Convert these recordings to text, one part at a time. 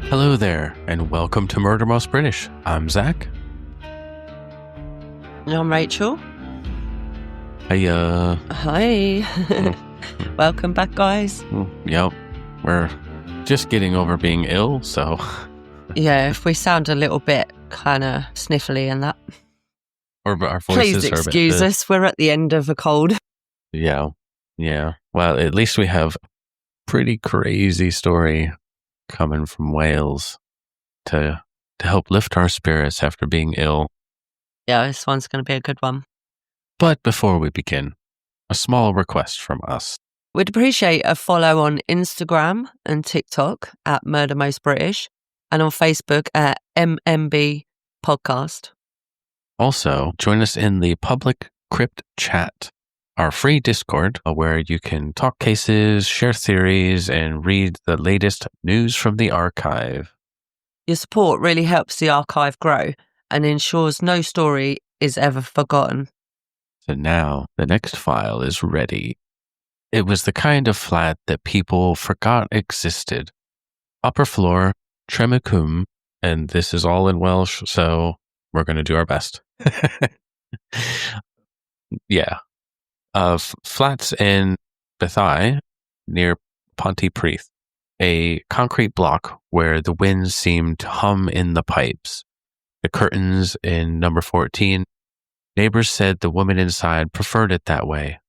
Hello there, and welcome to Murder Most British. I'm Zach. I'm Rachel. Hiya. Hi. Welcome back, guys. Yep, we're just getting over being ill, so... Yeah, if we sound a little bit kind of sniffly and that, or our voices please are a bit... excuse us. We're at the end of a cold. Yeah. Well, at least we have a pretty crazy story coming from Wales to help lift our spirits after being ill. Yeah, this one's going to be a good one. But before we begin, a small request from us. We'd appreciate a follow on Instagram and TikTok at Murder Most British and on Facebook at MMB Podcast. Also, join us in the public crypt chat, our free Discord where you can talk cases, share theories, and read the latest news from the archive. Your support really helps the archive grow and ensures no story is ever forgotten. So now, the next file is ready. It was the kind of flat that people forgot existed. Upper floor, Tremicum, and this is all in Welsh, so we're going to do our best. Yeah. Flats in Bethau, near Pontypridd, a concrete block where the wind seemed to hum in the pipes. The curtains in number 14. Neighbors said the woman inside preferred it that way.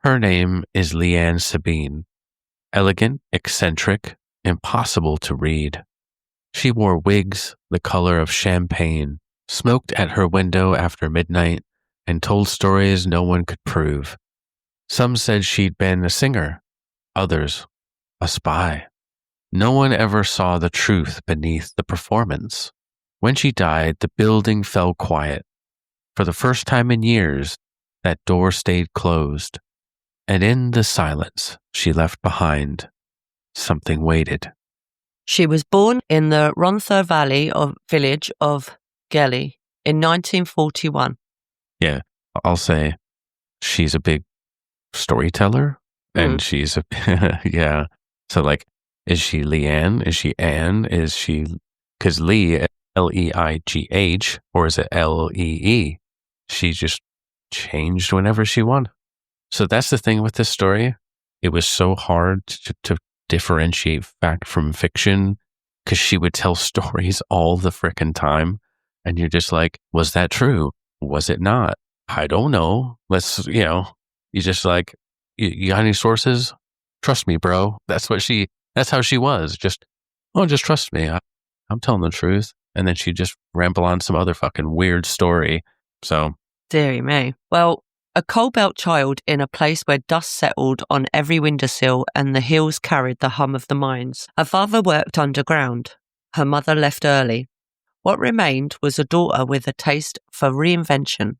Her name is Sabine. Elegant, eccentric, impossible to read. She wore wigs the color of champagne, smoked at her window after midnight, and told stories no one could prove. Some said she'd been a singer, others a spy. No one ever saw the truth beneath the performance. When she died, the building fell quiet. For the first time in years, that door stayed closed. And in the silence she left behind, something waited. She was born in the Rhondda Valley village of Leigh in 1941. Yeah, I'll say she's a big storyteller, and she's a yeah. So like, is she Leanne? Is she Anne? Is she because Leigh Leigh, or is it Lee? She just changed whenever she wanted. So that's the thing with this story. It was so hard to differentiate fact from fiction because she would tell stories all the frickin' time, and you're just like, was that true? Was it not? I don't know. You just like, you got any sources? Trust me, bro. That's how she was. Just trust me. I'm telling the truth. And then she'd just ramble on some other fucking weird story. So. Deary me. Well, a coal belt child in a place where dust settled on every windowsill and the hills carried the hum of the mines. Her father worked underground. Her mother left early. What remained was a daughter with a taste for reinvention.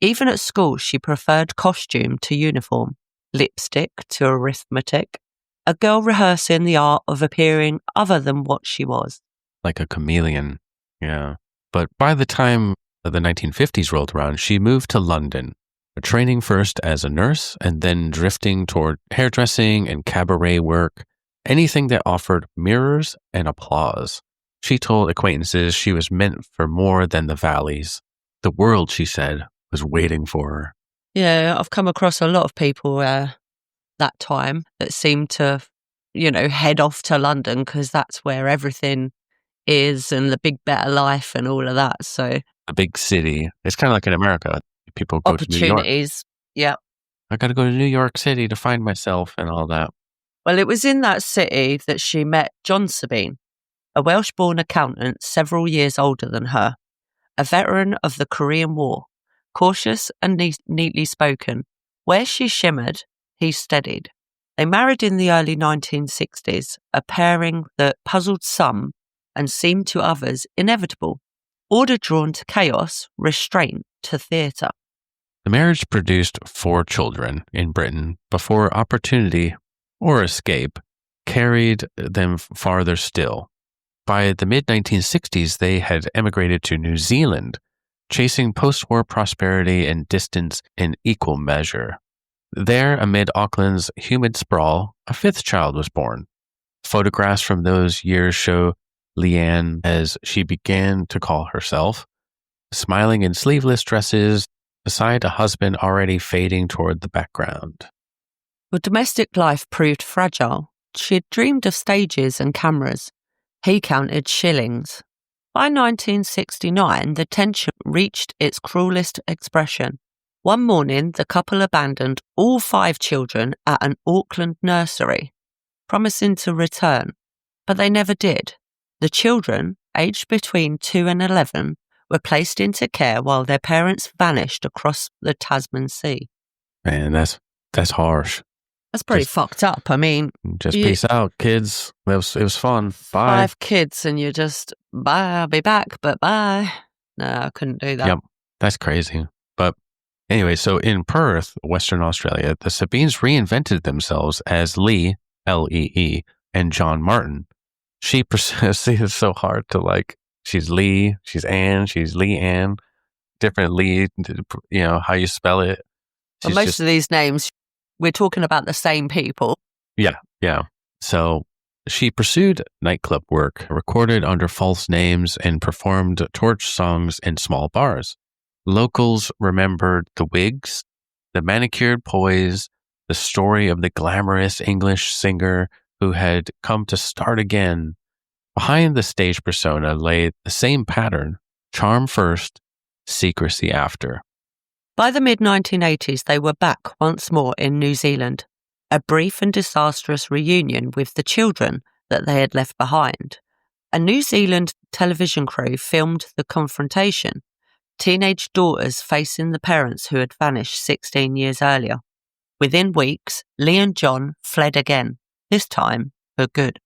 Even at school, she preferred costume to uniform, lipstick to arithmetic, a girl rehearsing the art of appearing other than what she was. Like a chameleon, yeah. But by the time the 1950s rolled around, she moved to London, training first as a nurse and then drifting toward hairdressing and cabaret work, anything that offered mirrors and applause. She told acquaintances she was meant for more than the valleys. The world, she said, was waiting for her. Yeah, I've come across a lot of people that time that seem to, head off to London because that's where everything is and the big better life and all of that. So a big city. It's kind of like in America. People go to New York. Opportunities. Yeah. I got to go to New York City to find myself and all that. Well, it was in that city that she met John Sabine, a Welsh-born accountant several years older than her, a veteran of the Korean War, cautious and neatly spoken. Where she shimmered, he steadied. They married in the early 1960s, a pairing that puzzled some and seemed to others inevitable. Order drawn to chaos, restraint to theatre. The marriage produced 4 children in Britain before opportunity or escape carried them farther still. By the mid-1960s, they had emigrated to New Zealand, chasing post-war prosperity and distance in equal measure. There, amid Auckland's humid sprawl, a 5th child was born. Photographs from those years show Leanne, as she began to call herself, smiling in sleeveless dresses beside a husband already fading toward the background. Well, domestic life proved fragile. She had dreamed of stages and cameras. He counted shillings. By 1969, the tension reached its cruelest expression. One morning, the couple abandoned all 5 children at an Auckland nursery, promising to return, but they never did. The children, aged between 2 and 11, were placed into care while their parents vanished across the Tasman Sea. Man, that's harsh. That's pretty fucked up. I mean, peace out, kids. It was fun. Bye. 5 kids and you just, bye, I'll be back, but bye. No, I couldn't do that. Yep, that's crazy. But anyway, so in Perth, Western Australia, the Sabines reinvented themselves as Leigh, L-E-E, and John Martin. See, it's so hard to she's Leigh, she's Anne, she's Leigh Anne, different Leigh, how you spell it. Well, most of these names, we're talking about the same people. Yeah. So she pursued nightclub work, recorded under false names, and performed torch songs in small bars. Locals remembered the wigs, the manicured poise, the story of the glamorous English singer who had come to start again. Behind the stage persona lay the same pattern: charm first, secrecy after. By the mid-1980s, they were back once more in New Zealand, a brief and disastrous reunion with the children that they had left behind. A New Zealand television crew filmed the confrontation, teenage daughters facing the parents who had vanished 16 years earlier. Within weeks, Leigh and John fled again, this time for good.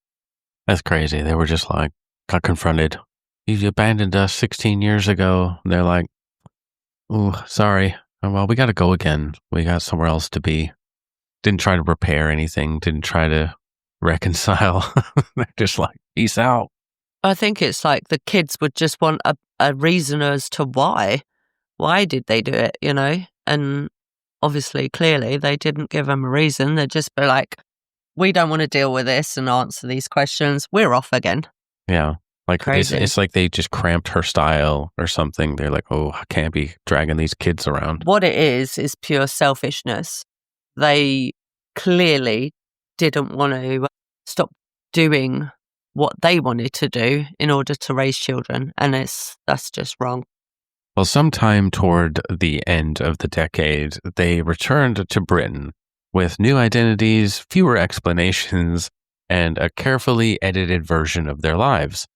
That's crazy. They were just got confronted. You abandoned us 16 years ago. And they're like, "Ooh, sorry. Well, we got to go again. We got somewhere else to be." Didn't try to repair anything. Didn't try to reconcile. They're just like, peace out. I think it's like the kids would just want a reason as to why. Why did they do it, And obviously, clearly, they didn't give them a reason. They'd just be like, we don't want to deal with this and answer these questions. We're off again. Yeah. It's like they just cramped her style or something. They're like, oh, I can't be dragging these kids around. What it is pure selfishness. They clearly didn't want to stop doing what they wanted to do in order to raise children. And that's just wrong. Well, sometime toward the end of the decade, they returned to Britain with new identities, fewer explanations, and a carefully edited version of their lives.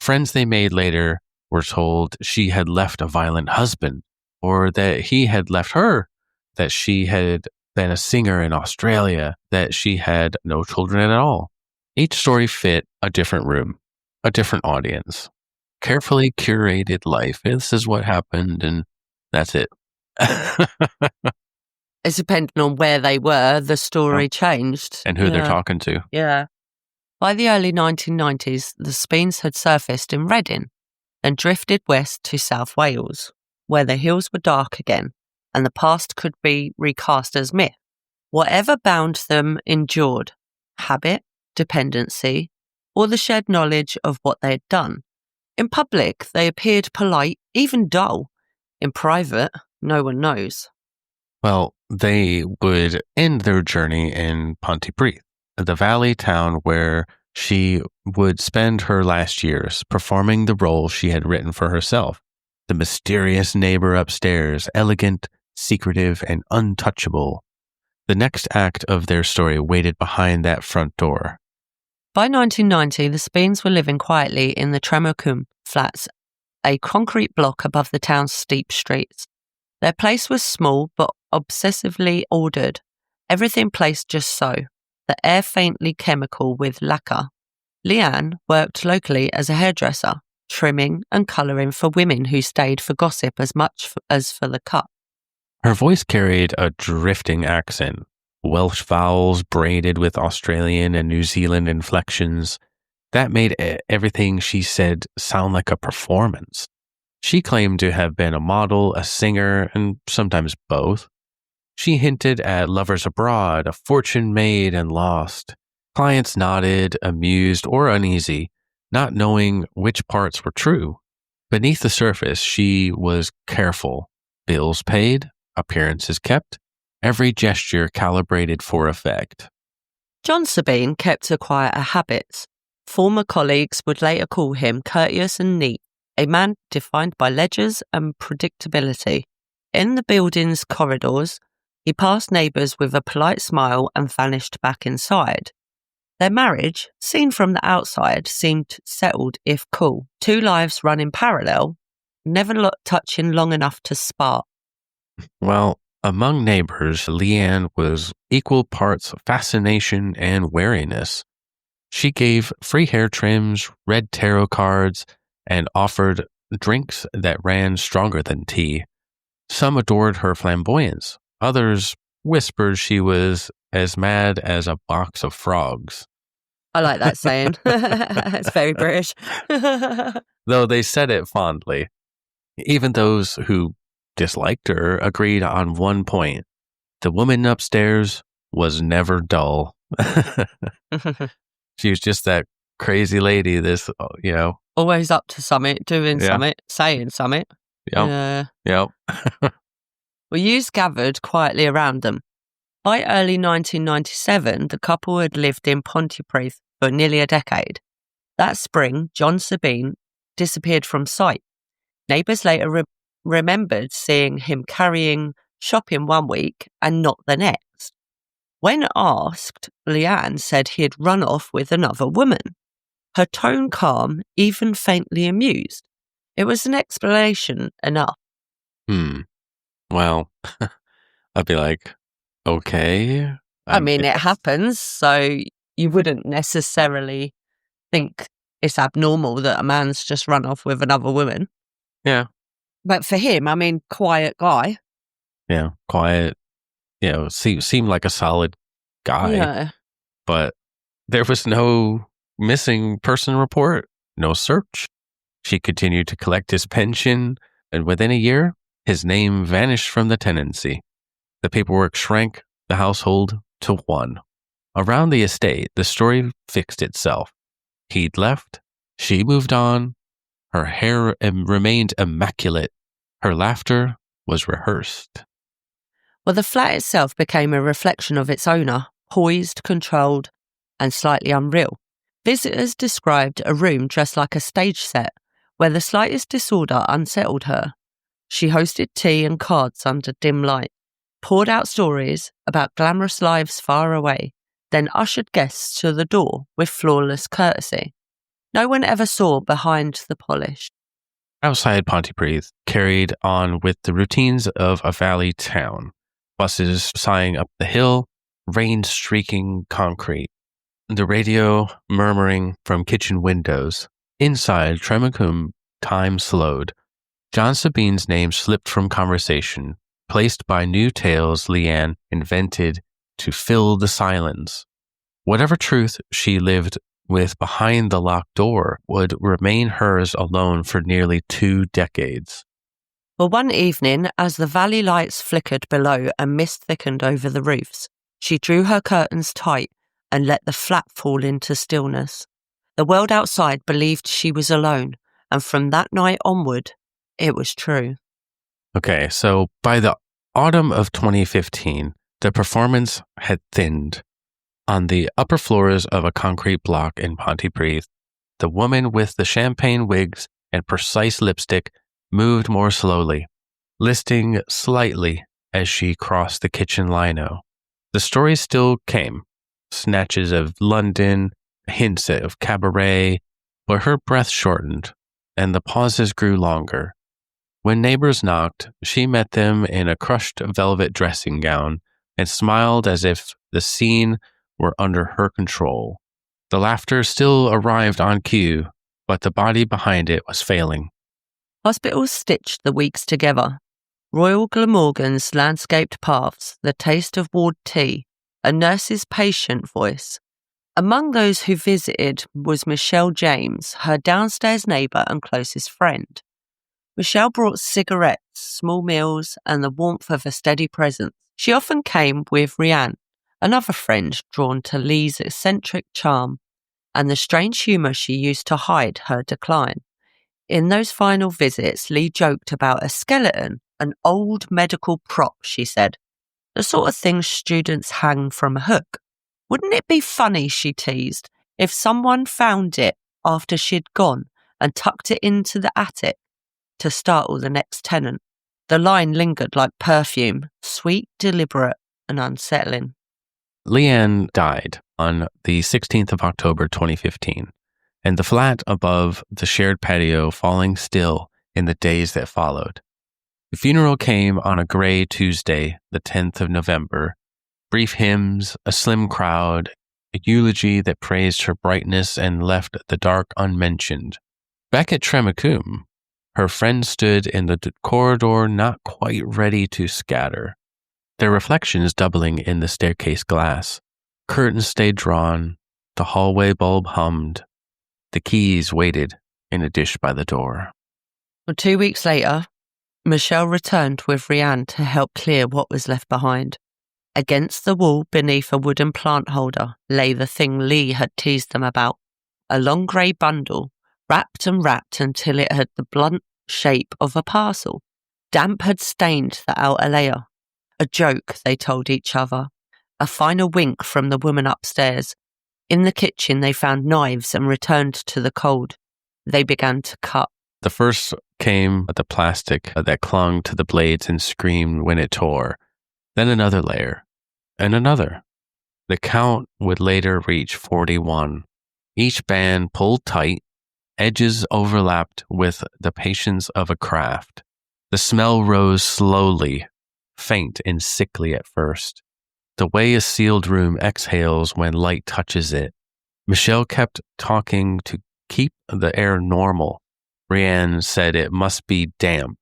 Friends they made later were told she had left a violent husband, or that he had left her, that she had been a singer in Australia, that she had no children at all. Each story fit a different room, a different audience. Carefully curated life. This is what happened, and that's it. It's depending on where they were, the story changed. And who they're talking to. Yeah. By the early 1990s, the Sabines had surfaced in Reading and drifted west to South Wales, where the hills were dark again and the past could be recast as myth. Whatever bound them endured: habit, dependency, or the shared knowledge of what they had done. In public, they appeared polite, even dull. In private, no one knows. Well, they would end their journey in Pontypridd, the valley town where she would spend her last years performing the role she had written for herself. The mysterious neighbor upstairs, elegant, secretive, and untouchable. The next act of their story waited behind that front door. By 1990, the Sabines were living quietly in the Tremorcombe flats, a concrete block above the town's steep streets. Their place was small but obsessively ordered, everything placed just so, the air faintly chemical with lacquer. Leanne worked locally as a hairdresser, trimming and colouring for women who stayed for gossip as much as for the cut. Her voice carried a drifting accent, Welsh vowels braided with Australian and New Zealand inflections. That made everything she said sound like a performance. She claimed to have been a model, a singer, and sometimes both. She hinted at lovers abroad, a fortune made and lost. Clients nodded, amused or uneasy. not knowing which parts were true. Beneath the surface, she was careful. Bills paid, appearances kept, every gesture calibrated for effect. John Sabine kept to quieter habits. Former colleagues would later call him courteous and neat, a man defined by ledgers and predictability. In the building's corridors, he passed neighbours with a polite smile and vanished back inside. Their marriage, seen from the outside, seemed settled if cool. Two lives running parallel, never touching long enough to spark. Well, among neighbors, Leanne was equal parts fascination and wariness. She gave free hair trims, read tarot cards, and offered drinks that ran stronger than tea. Some adored her flamboyance. Others whispered she was as mad as a box of frogs. I like that saying. It's very British. Though they said it fondly. Even those who disliked her agreed on one point. The woman upstairs was never dull. She was just that crazy lady, Always up to something, doing Yeah. something, saying something. Yep. Yep. Well, youths gathered quietly around them. By early 1997, the couple had lived in Pontypridd for nearly a decade. That spring, John Sabine disappeared from sight. Neighbours later remembered seeing him carrying shopping one week and not the next. When asked, Leanne said he had run off with another woman. Her tone calm, even faintly amused. It was an explanation enough. Well, I'd be like, okay. I mean, it happens, so you wouldn't necessarily think it's abnormal that a man's just run off with another woman. Yeah. But for him, I mean, quiet guy. Yeah. Quiet. Seemed like a solid guy. Yeah. But there was no missing person report, no search. She continued to collect his pension, and within a year, his name vanished from the tenancy. The paperwork shrank the household to one. Around the estate, the story fixed itself. He'd left, she moved on, her hair remained immaculate, her laughter was rehearsed. Well, the flat itself became a reflection of its owner, poised, controlled, and slightly unreal. Visitors described a room dressed like a stage set, where the slightest disorder unsettled her. She hosted tea and cards under dim light, poured out stories about glamorous lives far away, then ushered guests to the door with flawless courtesy. No one ever saw behind the polish. Outside Pontypridd carried on with the routines of a valley town. Buses sighing up the hill, rain streaking concrete, the radio murmuring from kitchen windows. Inside Tremacum, time slowed. John Sabine's name slipped from conversation, placed by new tales Leanne invented to fill the silence. Whatever truth she lived with behind the locked door would remain hers alone for nearly 2 decades. Well, one evening, as the valley lights flickered below and mist thickened over the roofs, she drew her curtains tight and let the flat fall into stillness. The world outside believed she was alone, and from that night onward, it was true. Okay, so by the autumn of 2015, the performance had thinned. On the upper floors of a concrete block in Pontypridd, the woman with the champagne wigs and precise lipstick moved more slowly, listing slightly as she crossed the kitchen lino. The stories still came, snatches of London, hints of cabaret, but her breath shortened, and the pauses grew longer. When neighbors knocked, she met them in a crushed velvet dressing gown and smiled as if the scene were under her control. The laughter still arrived on cue, but the body behind it was failing. Hospitals stitched the weeks together. Royal Glamorgan's landscaped paths, the taste of ward tea, a nurse's patient voice. Among those who visited was Michelle James, her downstairs neighbour and closest friend. Michelle brought cigarettes, small meals, and the warmth of a steady presence. She often came with Rianne, another friend drawn to Leigh's eccentric charm. and the strange humour she used to hide her decline. In those final visits, Leigh joked about a skeleton, an old medical prop, she said. The sort of thing students hang from a hook. Wouldn't it be funny, she teased, if someone found it after she'd gone and tucked it into the attic to startle the next tenant? The line lingered like perfume, sweet, deliberate, and unsettling. Leanne died on the 16th of October 2015, and the flat above the shared patio falling still in the days that followed. The funeral came on a gray Tuesday, the 10th of November. Brief hymns, a slim crowd, a eulogy that praised her brightness and left the dark unmentioned. Back at Tremacum, her friends stood in the corridor, not quite ready to scatter, their reflections doubling in the staircase glass. Curtains stayed drawn, the hallway bulb hummed, the keys waited in a dish by the door. 2 weeks later, Michelle returned with Rianne to help clear what was left behind. Against the wall beneath a wooden plant holder lay the thing Leigh had teased them about, a long grey bundle, wrapped and wrapped until it had the blunt shape of a parcel. Damp had stained the outer layer. A joke, they told each other. A final wink from the woman upstairs. In the kitchen they found knives and returned to the cold. They began to cut. The first came the plastic that clung to the blades and screamed when it tore. Then another layer, and another. The count would later reach 41. Each band pulled tight, edges overlapped with the patience of a craft. The smell rose slowly, faint and sickly at first, the way a sealed room exhales when light touches it. Michelle kept talking to keep the air normal. Rianne said it must be damp.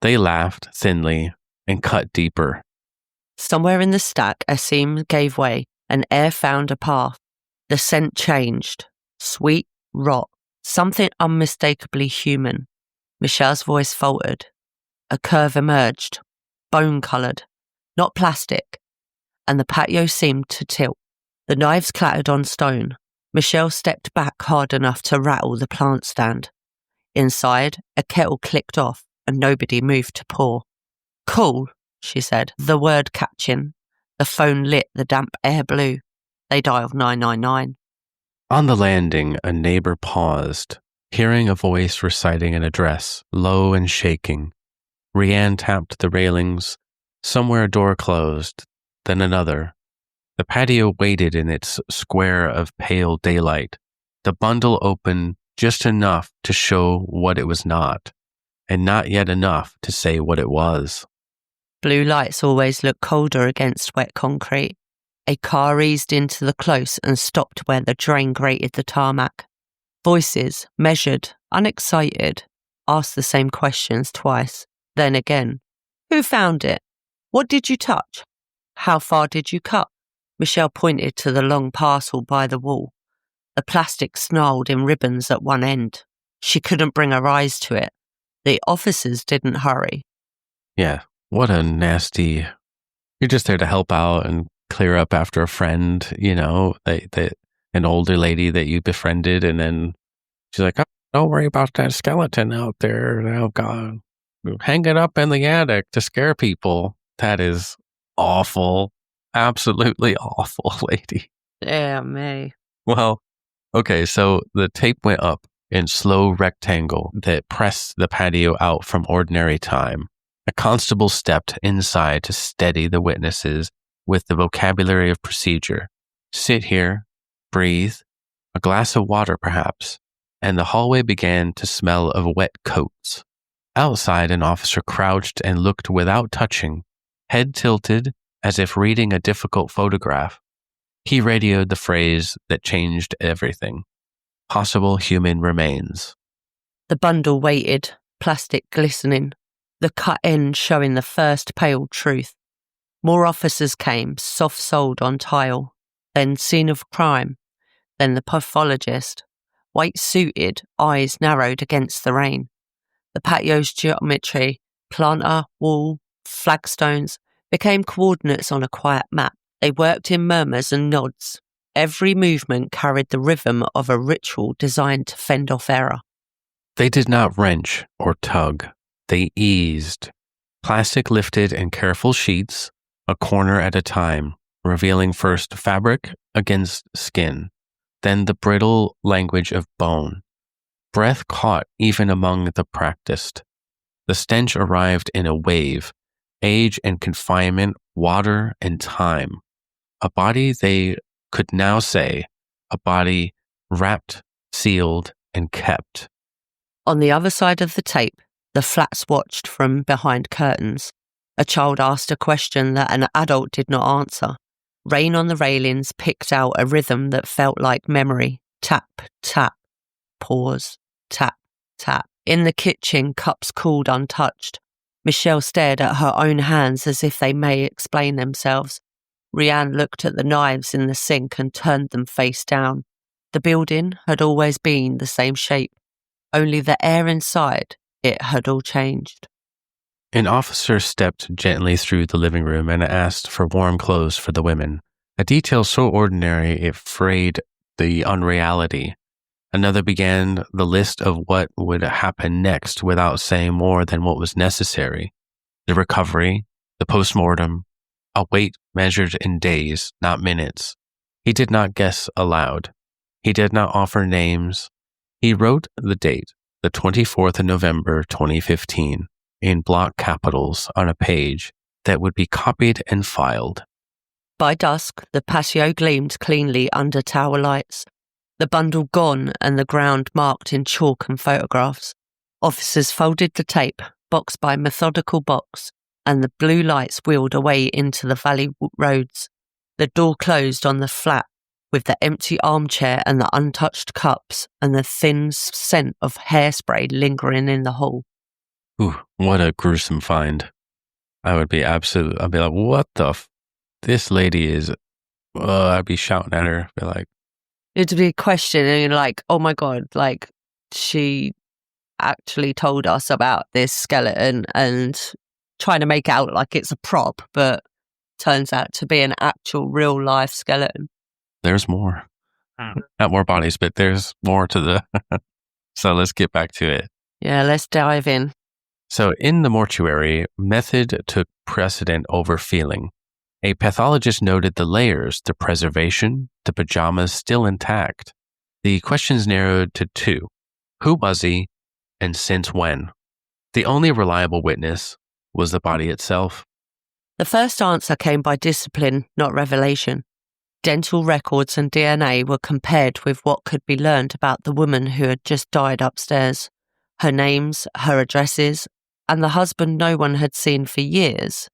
They laughed thinly and cut deeper. Somewhere in the stack, a seam gave way, and air found a path. The scent changed. Sweet rot. Something unmistakably human. Michelle's voice faltered. A curve emerged. Bone-coloured. Not plastic. And the patio seemed to tilt. The knives clattered on stone. Michelle stepped back hard enough to rattle the plant stand. Inside, a kettle clicked off, and nobody moved to pour. Cool, she said, the word catching. The phone lit the damp air blue. They dialed 999. On the landing, a neighbor paused, hearing a voice reciting an address, low and shaking. Rianne tapped the railings. Somewhere a door closed, then another. The patio waited in its square of pale daylight. The bundle opened just enough to show what it was not, and not yet enough to say what it was. Blue lights always look colder against wet concrete. A car eased into the close and stopped where the drain grated the tarmac. Voices, measured, unexcited, asked the same questions twice, then again. Who found it? What did you touch? How far did you cut? Michelle pointed to the long parcel by the wall. The plastic snarled in ribbons at one end. She couldn't bring her eyes to it. The officers didn't hurry. Yeah, what a nasty... You're just there to help out and clear up after a friend, you know, an older lady that you befriended, and then she's like, oh, don't worry about that skeleton out there. Oh, God. Hang it up in the attic to scare people. That is awful. Absolutely awful, lady. Yeah, me. Well, okay, so the tape went up in slow rectangle that pressed the patio out from ordinary time. A constable stepped inside to steady the witnesses with the vocabulary of procedure. Sit here, breathe, a glass of water perhaps, and the hallway began to smell of wet coats. Outside, an officer crouched and looked without touching, head tilted as if reading a difficult photograph. He radioed the phrase that changed everything. Possible human remains. The bundle waited, plastic glistening, the cut end showing the first pale truth. More officers came, soft-soled on tile, then scene of crime, then the pathologist, white-suited, eyes narrowed against the rain. The patio's geometry, planter, wall, flagstones, became coordinates on a quiet map. They worked in murmurs and nods. every movement carried the rhythm of a ritual designed to fend off error. They did not wrench or tug. They eased. Plastic lifted in careful sheets, a corner at a time, revealing first fabric against skin, then the brittle language of bone. Breath caught even among the practiced. The stench arrived in a wave, age and confinement, water and time. A body, they could now say, a body wrapped, sealed, and kept. On the other side of the tape, the flats watched from behind curtains. A child asked a question that an adult did not answer. Rain on the railings picked out a rhythm that felt like memory. Tap, tap, pause, tap, tap. In the kitchen, cups cooled untouched. Michelle stared at her own hands as if they may explain themselves. Rianne looked at the knives in the sink and turned them face down. The building had always been the same shape. Only the air inside it had all changed. An officer stepped gently through the living room and asked for warm clothes for the women, a detail so ordinary it frayed the unreality. Another began the list of what would happen next without saying more than what was necessary. The recovery, the postmortem, a wait measured in days, not minutes. He did not guess aloud. He did not offer names. He wrote the date, the 24th of November, 2015, in block capitals on a page that would be copied and filed. By dusk, the patio gleamed cleanly under tower lights, the bundle gone and the ground marked in chalk and photographs. Officers folded the tape, box by methodical box, and the blue lights wheeled away into the valley roads. The door closed on the flat, with the empty armchair and the untouched cups and the thin scent of hairspray lingering in the hall. Ooh, what a gruesome find. I'd be like, what the this lady is, I'd be shouting at her, be like. It'd be questioning like, oh my God, like she actually told us about this skeleton and trying to make out like it's a prop, but turns out to be an actual real life skeleton. There's more. Not more bodies, but there's more to the... So let's get back to it. Yeah, let's dive in. So in the mortuary, method took precedent over feeling. A pathologist noted the layers, the preservation, the pajamas still intact. The questions narrowed to two. Who was he, and since when? The only reliable witness was the body itself. The first answer came by discipline, not revelation. Dental records and DNA were compared with what could be learned about the woman who had just died upstairs. Her names, her addresses, and the husband no one had seen for years.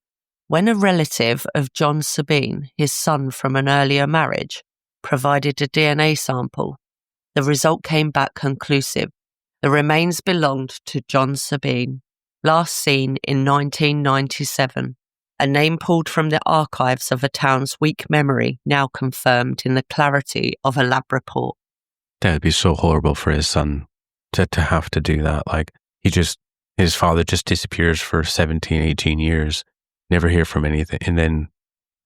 When a relative of John Sabine, his son from an earlier marriage, provided a DNA sample, the result came back conclusive. The remains belonged to John Sabine, last seen in 1997. A name pulled from the archives of a town's weak memory, now confirmed in the clarity of a lab report. That would be so horrible for his son to have to do that. Like, his father just disappears for 17, 18 years, never hear from anything. And then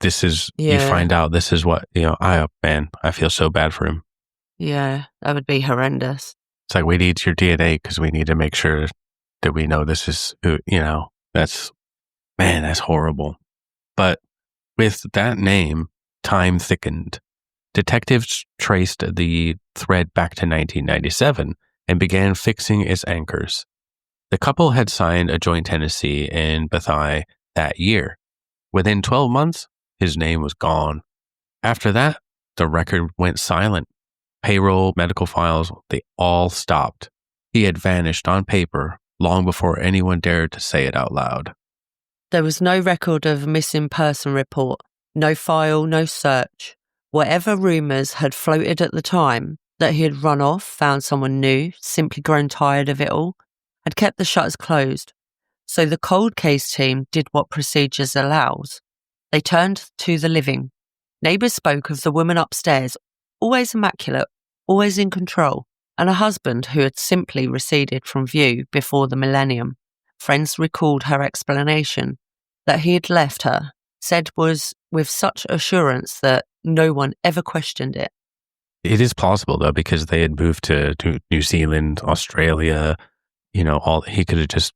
you find out this is what, I feel so bad for him. Yeah, that would be horrendous. It's like, we need your DNA because we need to make sure that we know this is who, that's horrible. But with that name, time thickened. Detectives traced the thread back to 1997 and began fixing its anchors. The couple had signed a joint tenancy in Bethai that year. Within 12 months, his name was gone. After that, the record went silent. Payroll, medical files, they all stopped. He had vanished on paper long before anyone dared to say it out loud. There was no record of a missing person report, no file, no search. Whatever rumours had floated at the time, that he had run off, found someone new, simply grown tired of it all, had kept the shutters closed. So the cold case team did what procedures allows. They turned to the living. Neighbours spoke of the woman upstairs, always immaculate, always in control, and a husband who had simply receded from view before the millennium. Friends recalled her explanation that he had left her, said was with such assurance that no one ever questioned it. It is plausible, though, because they had moved to New Zealand, Australia. He could have just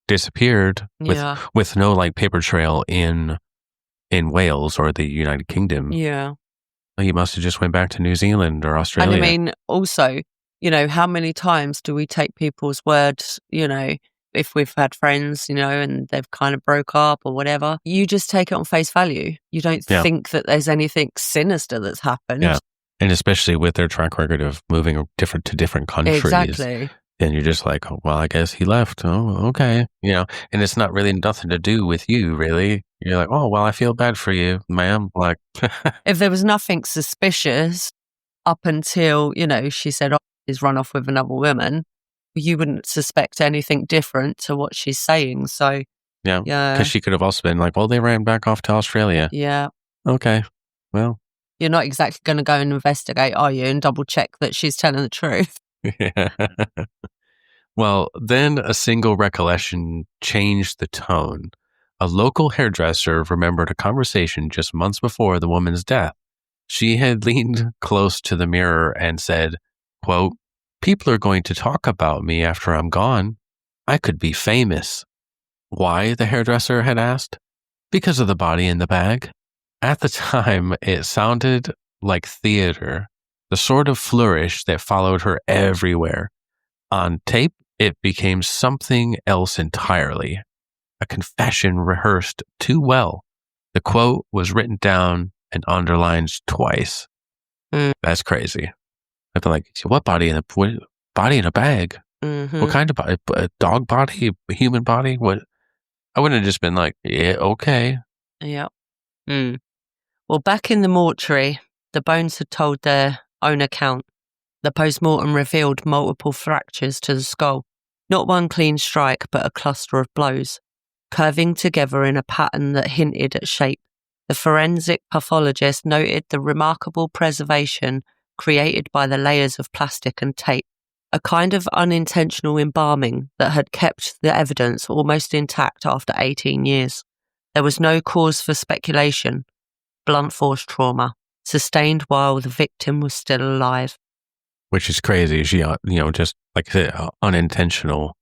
disappeared with no like paper trail in Wales or the United Kingdom. Yeah. He must have just went back to New Zealand or Australia. And I mean, also, how many times do we take people's words, if we've had friends, and they've kind of broke up or whatever, you just take it on face value. You don't think that there's anything sinister that's happened. Yeah. And especially with their track record of moving to different countries. Exactly. Then you're just like, oh, well, I guess he left. Oh, okay. And it's not really nothing to do with you, really. You're like, oh, well, I feel bad for you, ma'am. Like, if there was nothing suspicious up until, she said, oh, he's run off with another woman, you wouldn't suspect anything different to what she's saying. So, yeah. Because she could have also been like, well, they ran back off to Australia. Yeah. Okay. Well, you're not exactly going to go and investigate, are you? And double check that she's telling the truth. Yeah. Well, then a single recollection changed the tone. A local hairdresser remembered a conversation just months before the woman's death. She had leaned close to the mirror and said, quote, "People are going to talk about me after I'm gone. I could be famous." Why, the hairdresser had asked. Because of the body in the bag. At the time, it sounded like theater, the sort of flourish that followed her everywhere. On tape, it became something else entirely. A confession rehearsed too well. The quote was written down and underlined twice. That's crazy. I'd be like, what body in a bag? Mm-hmm. What kind of body? A dog body? A human body? What? I wouldn't have just been like, yeah, okay. Yeah. Well, back in the mortuary, the bones had told their own account. The post-mortem revealed multiple fractures to the skull. Not one clean strike, but a cluster of blows, curving together in a pattern that hinted at shape. The forensic pathologist noted the remarkable preservation created by the layers of plastic and tape, a kind of unintentional embalming that had kept the evidence almost intact after 18 years. There was no cause for speculation. Blunt force trauma, sustained while the victim was still alive. Which is crazy. She, just like I said, unintentional,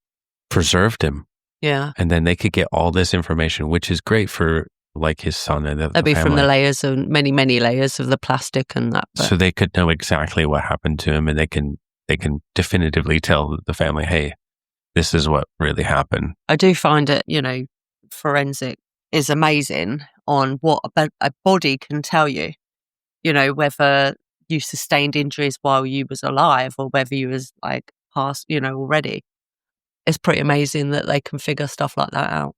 preserved him. Yeah. And then they could get all this information, which is great for like his son and the That'd be family. from the layers and many, many layers of the plastic and that. So they could know exactly what happened to him, and they can definitively tell the family, hey, this is what really happened. I do find it, forensic is amazing on what a body can tell you, whether you sustained injuries while you was alive or whether you was like past, already. It's pretty amazing that they can figure stuff like that out.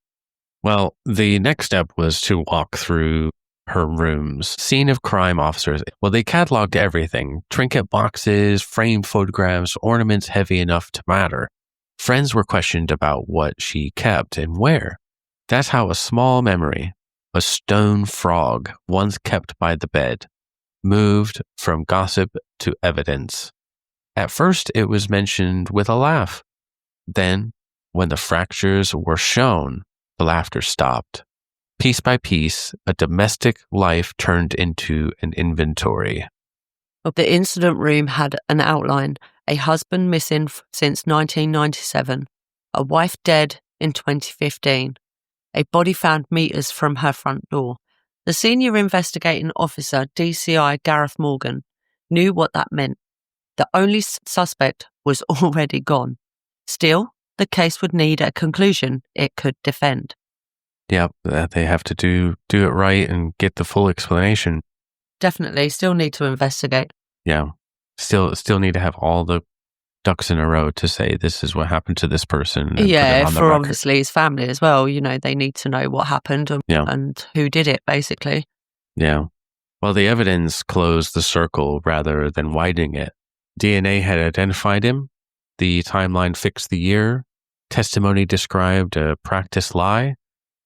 Well, the next step was to walk through her rooms. Scene of crime officers. Well, they cataloged everything. Trinket boxes, framed photographs, ornaments heavy enough to matter. Friends were questioned about what she kept and where. That's how a small memory, a stone frog once kept by the bed, moved from gossip to evidence. At first, it was mentioned with a laugh. Then, when the fractures were shown, the laughter stopped. Piece by piece, a domestic life turned into an inventory. The incident room had an outline: a husband missing since 1997, a wife dead in 2015, a body found meters from her front door. The senior investigating officer, DCI Gareth Morgan, knew what that meant. The only suspect was already gone. Still, the case would need a conclusion it could defend. Yeah, they have to do it right and get the full explanation. Definitely, still need to investigate. Yeah, still need to have all the ducks in a row to say this is what happened to this person. And yeah, for obviously his family as well. They need to know what happened and who did it, basically. Yeah. Well, the evidence closed the circle rather than widening it. DNA had identified him. The timeline fixed the year. Testimony described a practiced lie.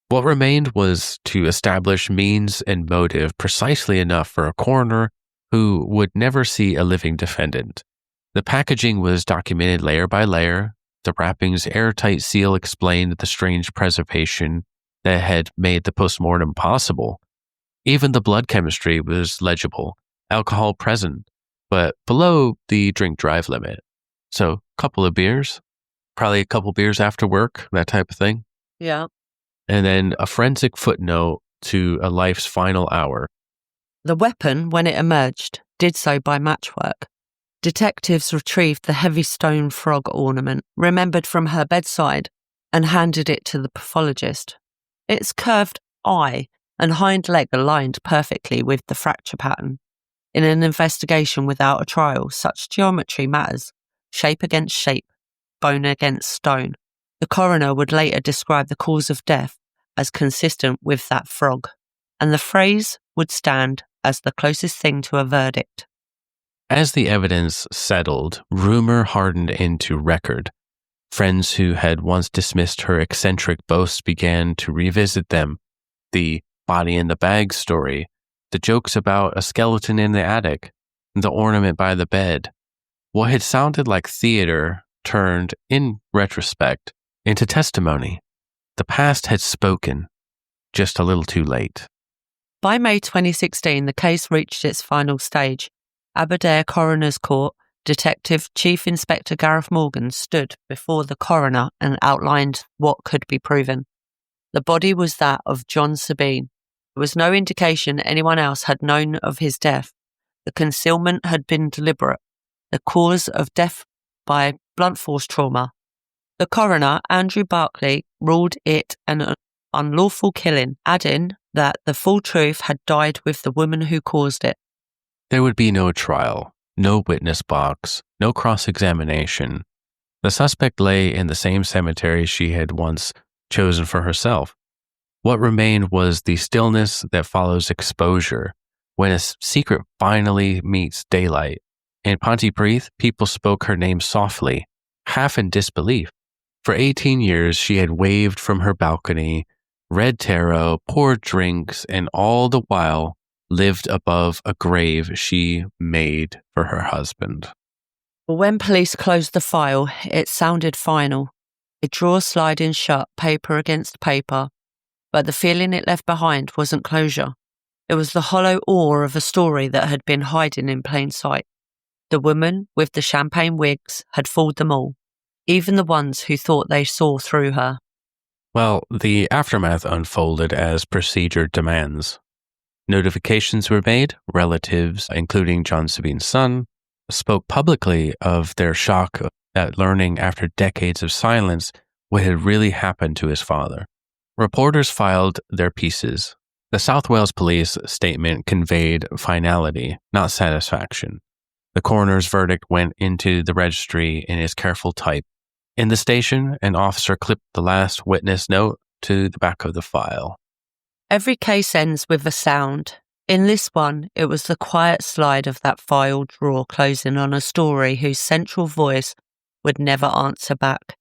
What remained was to establish means and motive precisely enough for a coroner who would never see a living defendant. The packaging was documented layer by layer. The wrapping's airtight seal explained the strange preservation that had made the postmortem possible. Even the blood chemistry was legible, alcohol present, but below the drink drive limit. So, a couple of beers, probably a couple beers after work, that type of thing. Yeah. And then a forensic footnote to a life's final hour. The weapon, when it emerged, did so by matchwork. Detectives retrieved the heavy stone frog ornament remembered from her bedside and handed it to the pathologist. Its curved eye and hind leg aligned perfectly with the fracture pattern. In an investigation without a trial, such geometry matters. Shape against shape, bone against stone. The coroner would later describe the cause of death as consistent with that frog, and the phrase would stand as the closest thing to a verdict. As the evidence settled, rumor hardened into record. Friends who had once dismissed her eccentric boasts began to revisit them. The body in the bag story, the jokes about a skeleton in the attic, the ornament by the bed. What had sounded like theater turned, in retrospect, into testimony. The past had spoken, just a little too late. By May 2016, the case reached its final stage. Aberdare Coroner's Court Detective Chief Inspector Gareth Morgan stood before the coroner and outlined what could be proven. The body was that of John Sabine. There was no indication anyone else had known of his death. The concealment had been deliberate. The cause of death by blunt force trauma. The coroner, Andrew Barclay, ruled it an unlawful killing, adding that the full truth had died with the woman who caused it. There would be no trial, no witness box, no cross-examination. The suspect lay in the same cemetery she had once chosen for herself. What remained was the stillness that follows exposure, when a secret finally meets daylight. In Pontypridd, people spoke her name softly, half in disbelief. For 18 years, she had waved from her balcony, read tarot, poured drinks, and all the while lived above a grave she made for her husband. When police closed the file, it sounded final. A drawer sliding shut, paper against paper, but the feeling it left behind wasn't closure. It was the hollow awe of a story that had been hiding in plain sight. The woman with the champagne wigs had fooled them all, even the ones who thought they saw through her. Well, the aftermath unfolded as procedure demands. Notifications were made. Relatives, including John Sabine's son, spoke publicly of their shock at learning after decades of silence what had really happened to his father. Reporters filed their pieces. The South Wales Police statement conveyed finality, not satisfaction. The coroner's verdict went into the registry in his careful type. In the station, an officer clipped the last witness note to the back of the file. Every case ends with a sound. In this one, it was the quiet slide of that file drawer closing on a story whose central voice would never answer back.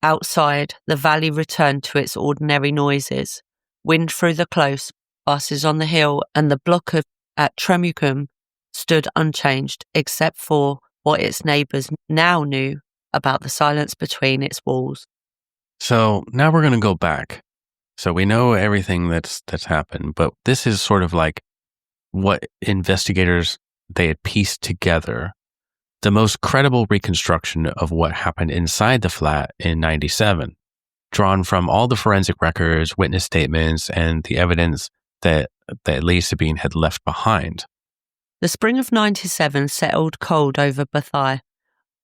Outside, the valley returned to its ordinary noises. Wind through the close, buses on the hill, and the block at Tremucum stood unchanged, except for what its neighbours now knew about the silence between its walls. So now we're going to go back. So we know everything that's happened, but this is sort of like what investigators, they had pieced together. The most credible reconstruction of what happened inside the flat in 97, drawn from all the forensic records, witness statements, and the evidence that Leigh Sabine had left behind. The spring of 97 settled cold over Bethai.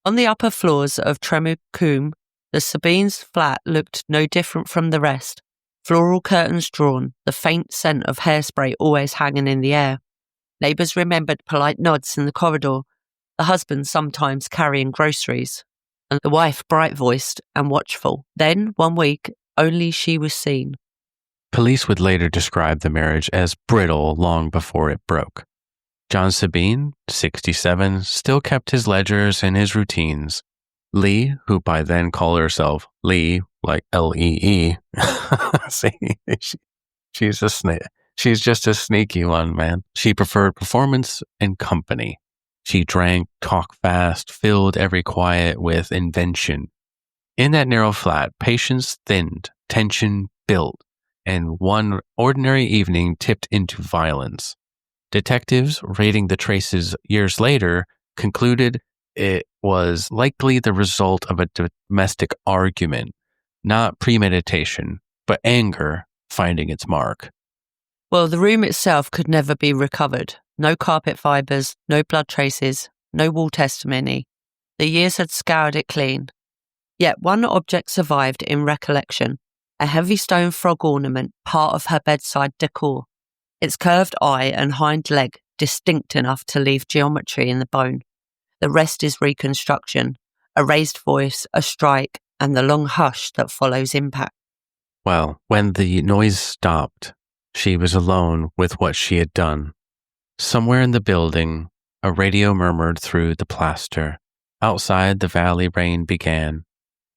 On the upper floors of Tremucum, the Sabine's flat looked no different from the rest. Floral curtains drawn, the faint scent of hairspray always hanging in the air. Neighbours remembered polite nods in the corridor, the husband sometimes carrying groceries, and the wife bright-voiced and watchful. Then, one week, only she was seen. Police would later describe the marriage as brittle long before it broke. John Sabine, 67, still kept his ledgers and his routines. Leigh, who by then called herself Leigh, like L-E-E. See, she's just a sneaky one, man. She preferred performance and company. She drank, talked fast, filled every quiet with invention. In that narrow flat, patience thinned, tension built. and one ordinary evening tipped into violence. Detectives raiding the traces years later concluded it was likely the result of a domestic argument, not premeditation, but anger finding its mark. Well, the room itself could never be recovered. No carpet fibres, no blood traces, no wall testimony. The years had scoured it clean. Yet one object survived in recollection, a heavy stone frog ornament, part of her bedside decor. Its curved eye and hind leg distinct enough to leave geometry in the bone. The rest is reconstruction, a raised voice, a strike, and the long hush that follows impact. Well, when the noise stopped, she was alone with what she had done. Somewhere in the building, a radio murmured through the plaster. Outside, the valley rain began.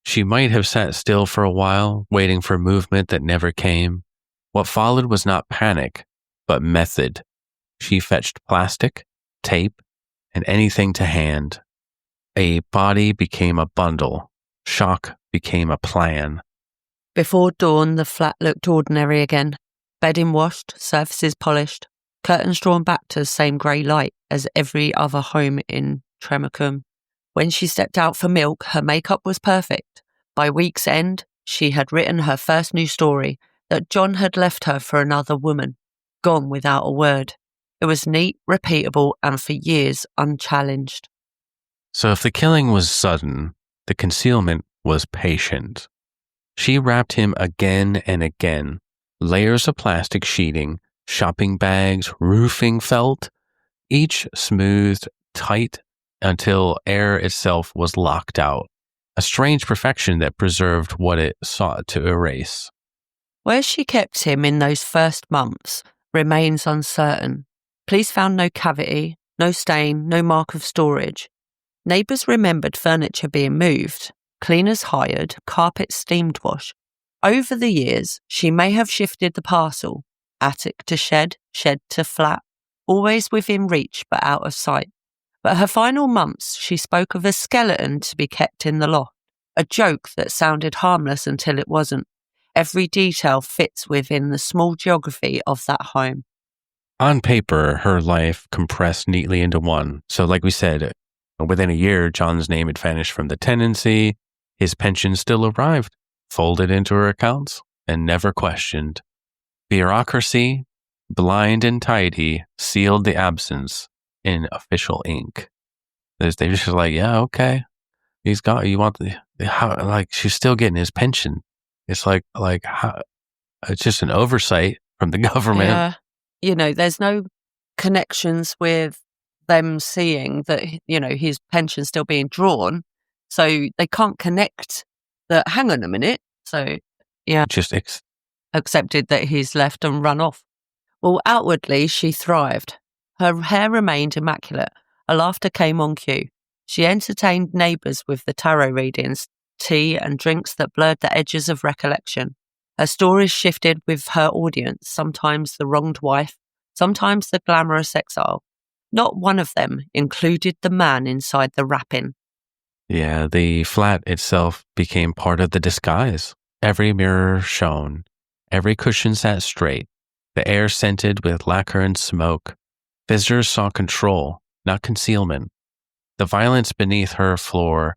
She might have sat still for a while, waiting for movement that never came. What followed was not panic, but method. She fetched plastic, tape, and anything to hand. A body became a bundle. Shock became a plan. Before dawn, the flat looked ordinary again. Bedding washed, surfaces polished, curtains drawn back to the same grey light as every other home in Tremacum. When she stepped out for milk, her makeup was perfect. By week's end, she had written her first new story, that John had left her for another woman, gone without a word. It was neat, repeatable, and for years unchallenged. So if the killing was sudden, the concealment was patient. She wrapped him again and again. Layers of plastic sheeting, shopping bags, roofing felt, each smoothed tight until air itself was locked out. A strange perfection that preserved what it sought to erase. Where she kept him in those first months remains uncertain. Police found no cavity, no stain, no mark of storage. Neighbours remembered furniture being moved, cleaners hired, carpets steamed washed. Over the years, she may have shifted the parcel, attic to shed, shed to flat, always within reach but out of sight. But her final months, she spoke of a skeleton to be kept in the loft, a joke that sounded harmless until it wasn't. Every detail fits within the small geography of that home. On paper, her life compressed neatly into one. So like we said, within a year, John's name had vanished from the tenancy. His pension still arrived, folded into her accounts, and never questioned. Bureaucracy, blind and tidy, sealed the absence in official ink. They just like, yeah, okay. He's got, you want how, like, she's still getting his pension. It's like how, it's just an oversight from the government. Yeah. You know, there's no connections with them seeing that, you know, his pension's still being drawn. So they can't connect that, hang on a minute. So, yeah. Just accepted that he's left and run off. Well, outwardly, she thrived. Her hair remained immaculate. Her laughter came on cue. She entertained neighbours with the tarot readings, tea and drinks that blurred the edges of recollection. Her stories shifted with her audience, sometimes the wronged wife, sometimes the glamorous exile. Not one of them included the man inside the wrapping. Yeah, the flat itself became part of the disguise. Every mirror shone. Every cushion sat straight. The air scented with lacquer and smoke. Visitors saw control, not concealment. The violence beneath her floor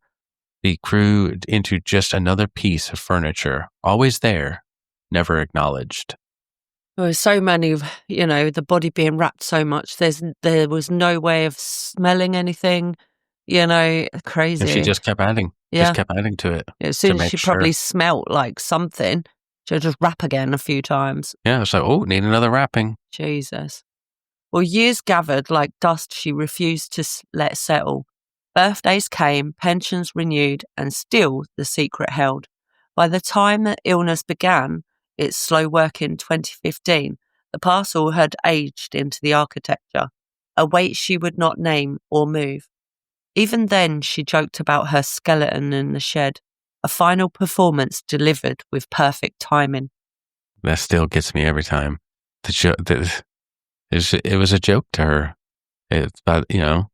grew into just another piece of furniture, always there, never acknowledged. There were so many, you know, the body being wrapped so much. There was no way of smelling anything, you know, crazy. And she just kept adding, just kept adding to it. As soon as she probably smelt like something, she'll just wrap again a few times. Yeah, it's like, oh, need another wrapping. Jesus. Well, years gathered like dust she refused to let settle. Birthdays came, pensions renewed, and still the secret held. By the time that illness began, its slow work in 2015, the parcel had aged into the architecture, a weight she would not name or move. Even then, she joked about her skeleton in the shed, a final performance delivered with perfect timing. That still gets me every time. It was a joke to her. It's about, you know,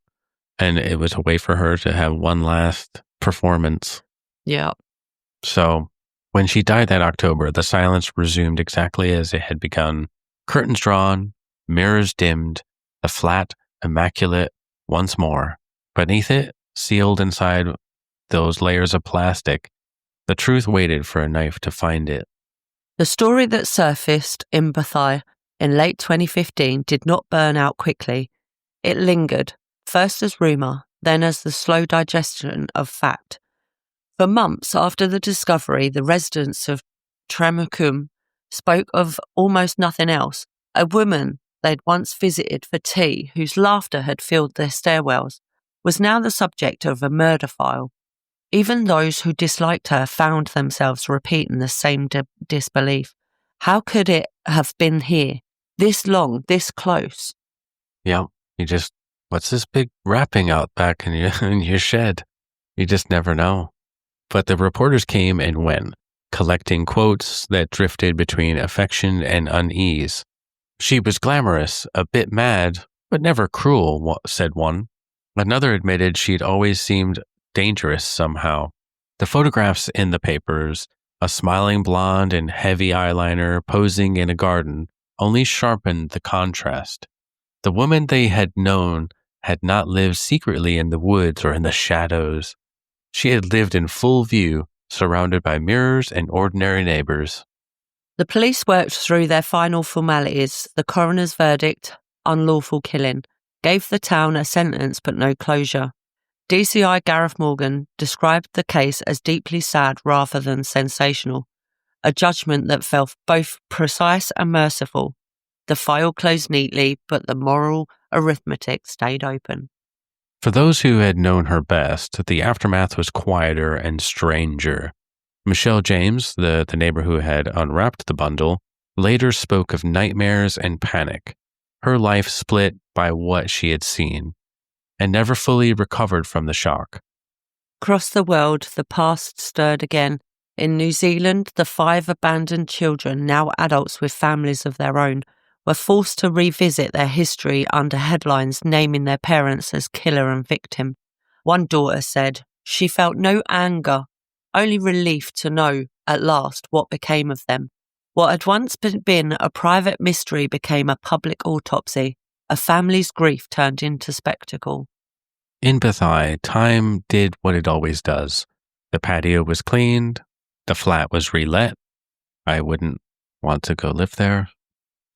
and it was a way for her to have one last performance. Yeah. So When she died that October, the silence resumed exactly as it had begun. Curtains drawn, mirrors dimmed, the flat, immaculate once more. Beneath it, sealed inside those layers of plastic, the truth waited for a knife to find it. The story that surfaced in Bethai in late 2015 did not burn out quickly. It lingered, first as rumour, then as the slow digestion of fact. For months after the discovery, the residents of Tremucum spoke of almost nothing else. A woman they'd once visited for tea, whose laughter had filled their stairwells, was now the subject of a murder file. Even those who disliked her found themselves repeating the same disbelief. How could it have been here, this long, this close? Yeah, what's this big wrapping out back in your shed? You just never know. But the reporters came and went, collecting quotes that drifted between affection and unease. She was glamorous, a bit mad, but never cruel, said one. Another admitted she'd always seemed dangerous somehow. The photographs in the papers, a smiling blonde in heavy eyeliner posing in a garden, only sharpened the contrast. The woman they had known had not lived secretly in the woods or in the shadows. She had lived in full view, surrounded by mirrors and ordinary neighbors. The police worked through their final formalities. The coroner's verdict, unlawful killing, gave the town a sentence but no closure. DCI Gareth Morgan described the case as deeply sad rather than sensational, a judgment that felt both precise and merciful. The file closed neatly, but the moral arithmetic stayed open. For those who had known her best, the aftermath was quieter and stranger. Michelle James, the neighbor who had unwrapped the bundle, later spoke of nightmares and panic. Her life split by what she had seen, and never fully recovered from the shock. Across the world, the past stirred again. In New Zealand, the 5 abandoned children, now adults with families of their own, were forced to revisit their history under headlines naming their parents as killer and victim. One daughter said she felt no anger, only relief to know, at last, what became of them. What had once been a private mystery became a public autopsy. A family's grief turned into spectacle. In Bethai, time did what it always does. The patio was cleaned. The flat was relet. I wouldn't want to go live there.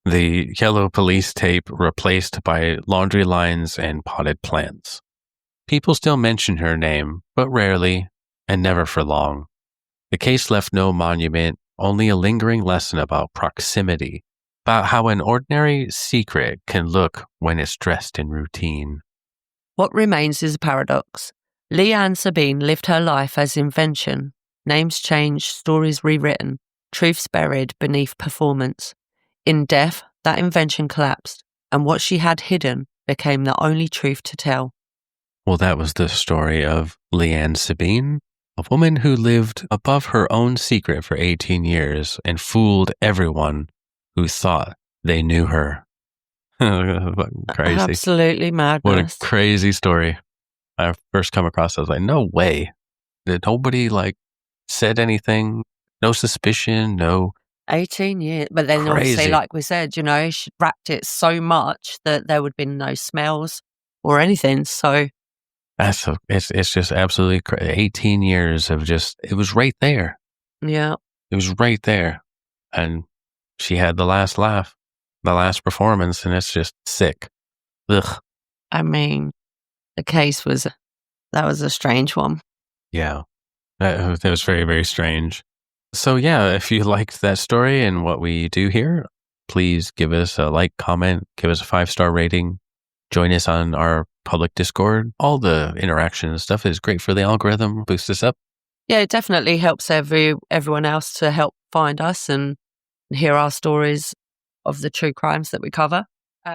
The yellow police tape replaced by laundry lines and potted plants. People still mention her name, but rarely, and never for long. The case left no monument, only a lingering lesson about proximity, about how an ordinary secret can look when it's dressed in routine. What remains is a paradox. Leigh and Sabine lived her life as invention. Names changed, stories rewritten, truths buried beneath performance. In death, that invention collapsed, and what she had hidden became the only truth to tell. Well, that was the story of Leigh Sabine, a woman who lived above her own secret for 18 years and fooled everyone who thought they knew her. Crazy. Absolutely madness. What a crazy story. I first come across it, I was like, no way. Did nobody said anything? No suspicion, no. 18 years. But then obviously, like we said, she wrapped it so much that there would be no smells or anything. So it's just absolutely crazy. 18 years of it was right there. Yeah. It was right there. And she had the last laugh, the last performance, and it's just sick. Ugh. I mean, the case was a strange one. Yeah. That was very, very strange. So yeah, if you liked that story and what we do here, please give us a like, comment, give us a 5-star rating, join us on our public Discord. All the interaction and stuff is great for the algorithm, boost us up. Yeah, it definitely helps everyone else to help find us and hear our stories of the true crimes that we cover.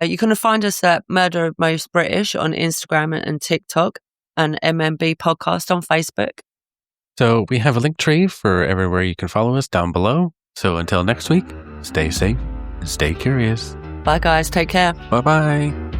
You can find us at Murder Most British on Instagram and TikTok, and MMB Podcast on Facebook. So we have a link tree for everywhere you can follow us down below. So until next week, stay safe and stay curious. Bye guys, take care. Bye-bye.